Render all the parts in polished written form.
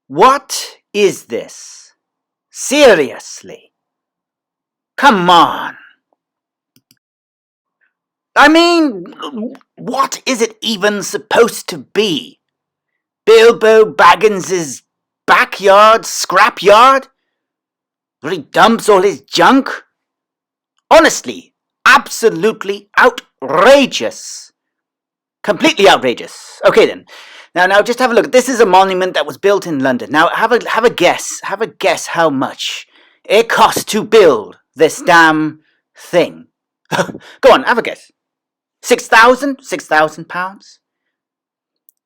What is this? Seriously? Come on. I mean, what is it even supposed to be? Bilbo Baggins's backyard scrapyard? Where he dumps all his junk? Honestly, absolutely outrageous. Completely outrageous. Okay then. Now just have a look. This is a monument that was built in London. Now have a guess. Have a guess how much it cost to build this damn thing. Go on, have a guess. 6,000? 6,000 pounds?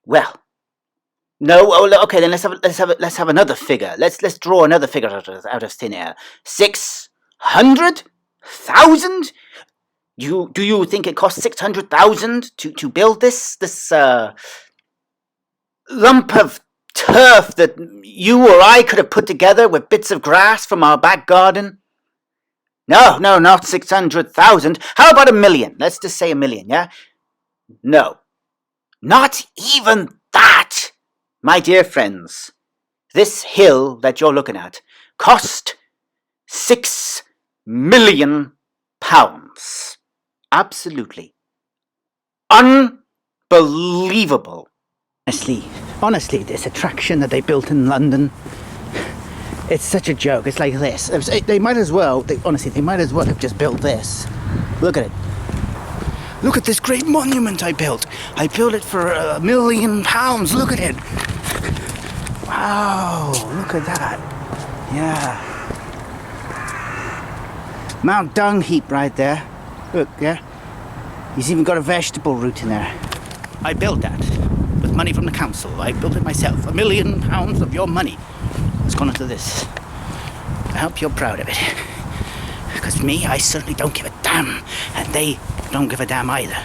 Well, no. Oh, okay. Then let's have another figure. Let's draw another figure out of thin air. 600,000? Do you think it cost 600,000 to build this lump of turf that you or I could have put together with bits of grass from our back garden? No, not 600,000. How about 1,000,000? Let's just say 1,000,000, yeah? No, not even that. My dear friends, this hill that you're looking at cost 6 million pounds. Absolutely. Unbelievable. Honestly, this attraction that they built in London, it's such a joke. It's like this. They might as well have just built this. Look at it. Look at this great monument I built. I built it for £1 million. Look at it. Wow, look at that. Yeah. Mount Dung Heap right there. Look, yeah. He's even got a vegetable root in there. I built that with money from the council. I built it myself. £1 million of your money has gone into this. I hope you're proud of it. Because me, I certainly don't give a damn. And they don't give a damn either.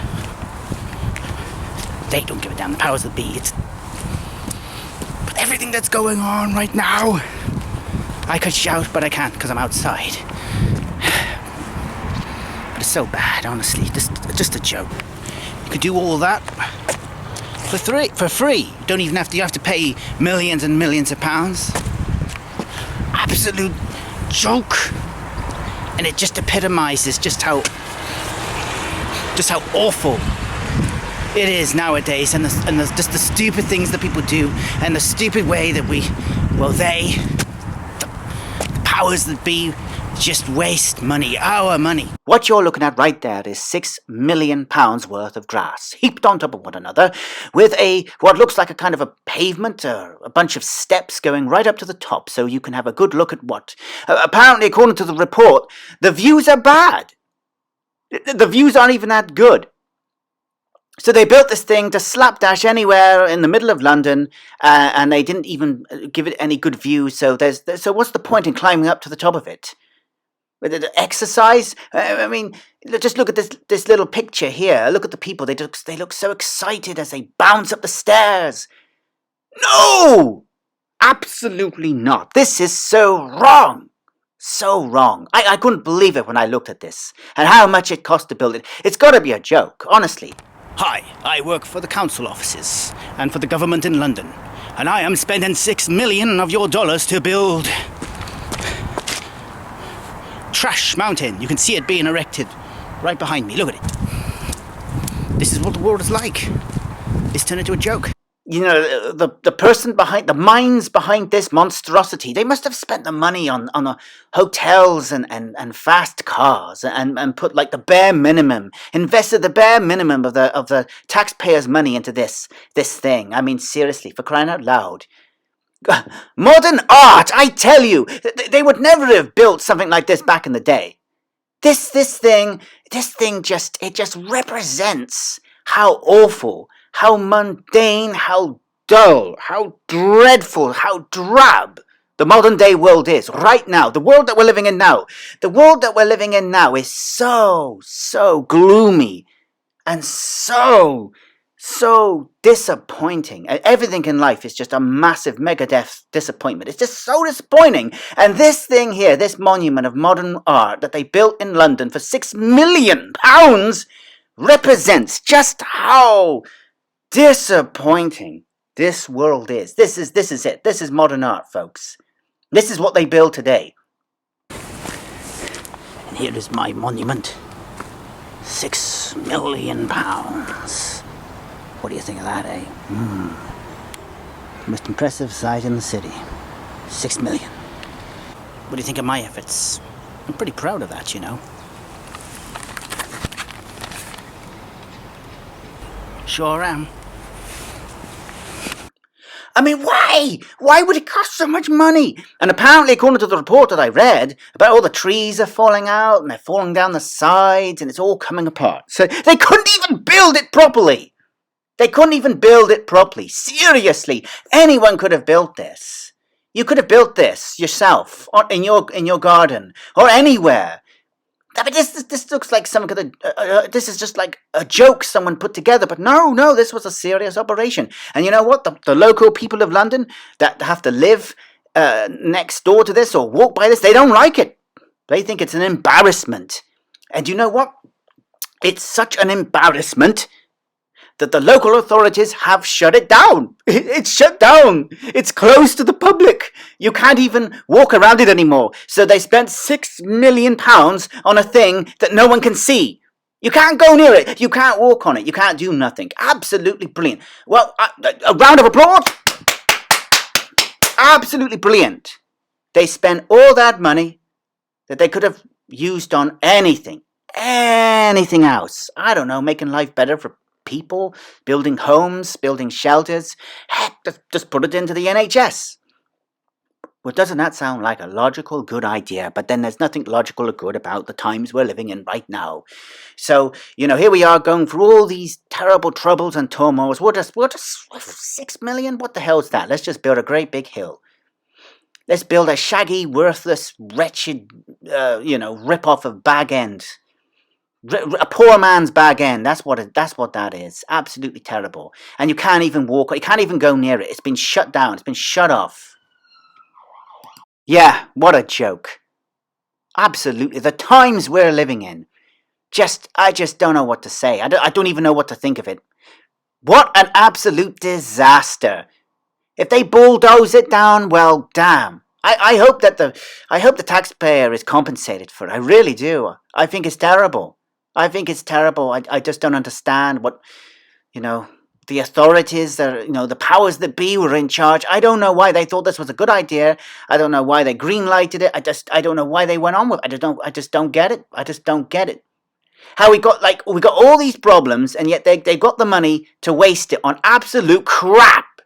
They don't give a damn. The powers that be. But everything that's going on right now, I could shout, but I can't because I'm outside. But it's so bad, honestly. Just a joke. You could do all that for free. You have to pay millions and millions of pounds. Absolute joke. And it just epitomizes just how awful it is nowadays, and just the stupid things that people do, and the stupid way that the powers that be, just waste money, our money. What you're looking at right there is £6 million worth of grass, heaped on top of one another, with what looks like a kind of a pavement, or a bunch of steps going right up to the top, so you can have a good look at what. Apparently, according to the report, the views are bad. The views aren't even that good. So they built this thing to slapdash anywhere in the middle of London, and they didn't even give it any good views. So what's the point in climbing up to the top of it? The exercise? I mean, just look at this little picture here. Look at the people. They look so excited as they bounce up the stairs. No! Absolutely not. This is so wrong. So wrong. I couldn't believe it when I looked at this. And how much it cost to build it. It's got to be a joke, honestly. Hi, I work for the council offices and for the government in London. And I am spending $6 million of your dollars to build Trash Mountain. You can see it being erected right behind me. Look at it. This is what the world is like. It's turned into a joke. You know, the person behind, the minds behind this monstrosity, they must have spent the money on hotels and fast cars and put like the bare minimum, invested the bare minimum of the taxpayers' money into this thing. I mean, seriously, for crying out loud. Modern art, I tell you, they would never have built something like this back in the day. This thing just represents how awful, how mundane, how dull, how dreadful, how drab the modern day world is right now. The world that we're living in now. The world that we're living in now is so gloomy and so disappointing. Everything in life is just a massive mega disappointment. It's just so disappointing. And this thing here, this monument of modern art that they built in London for £6 million represents just how disappointing this world is. This is it. This is modern art, folks. This is what they build today. And here is my monument. £6 million. What do you think of that, eh? Most impressive sight in the city. 6 million. What do you think of my efforts? I'm pretty proud of that, you know. Sure am. I mean, why? Why would it cost so much money? And apparently, according to the report that I read, about all the trees are falling out and they're falling down the sides and it's all coming apart. So they couldn't even build it properly. They couldn't even build it properly. Seriously, anyone could have built this. You could have built this yourself, or in your garden, or anywhere. I mean, this looks like some kind of, this is just like a joke someone put together, but no, this was a serious operation. And you know what? The local people of London that have to live next door to this or walk by this, they don't like it. They think it's an embarrassment. And you know what? It's such an embarrassment that the local authorities have shut it down. It's shut down. It's closed to the public. You can't even walk around it anymore. So they spent £6 million on a thing that no one can see. You can't go near it. You can't walk on it. You can't do nothing. Absolutely brilliant. Well, a round of applause. Absolutely brilliant. They spent all that money that they could have used on anything else. I don't know, making life better for people, building homes, building shelters. Heck, just put it into the NHS. Well, doesn't that sound like a logical, good idea? But then there's nothing logical or good about the times we're living in right now. So, you know, here we are going through all these terrible troubles and turmoils. We're just 6 million? What the hell's that? Let's just build a great big hill. Let's build a shaggy, worthless, wretched, rip-off of Bag End. A poor man's Bag End. That's what that is. Absolutely terrible. And you can't even walk. You can't even go near it. It's been shut down. It's been shut off. Yeah, what a joke. Absolutely. The times we're living in. I just don't know what to say. I don't even know what to think of it. What an absolute disaster. If they bulldoze it down, well, damn. I hope the taxpayer is compensated for it. I really do. I think it's terrible. I just don't understand what, the authorities, the powers that be were in charge. I don't know why they thought this was a good idea. I don't know why they green-lighted it. I don't know why they went on with it. I just don't get it. I just don't get it. How we got all these problems, and yet they got the money to waste it on absolute crap.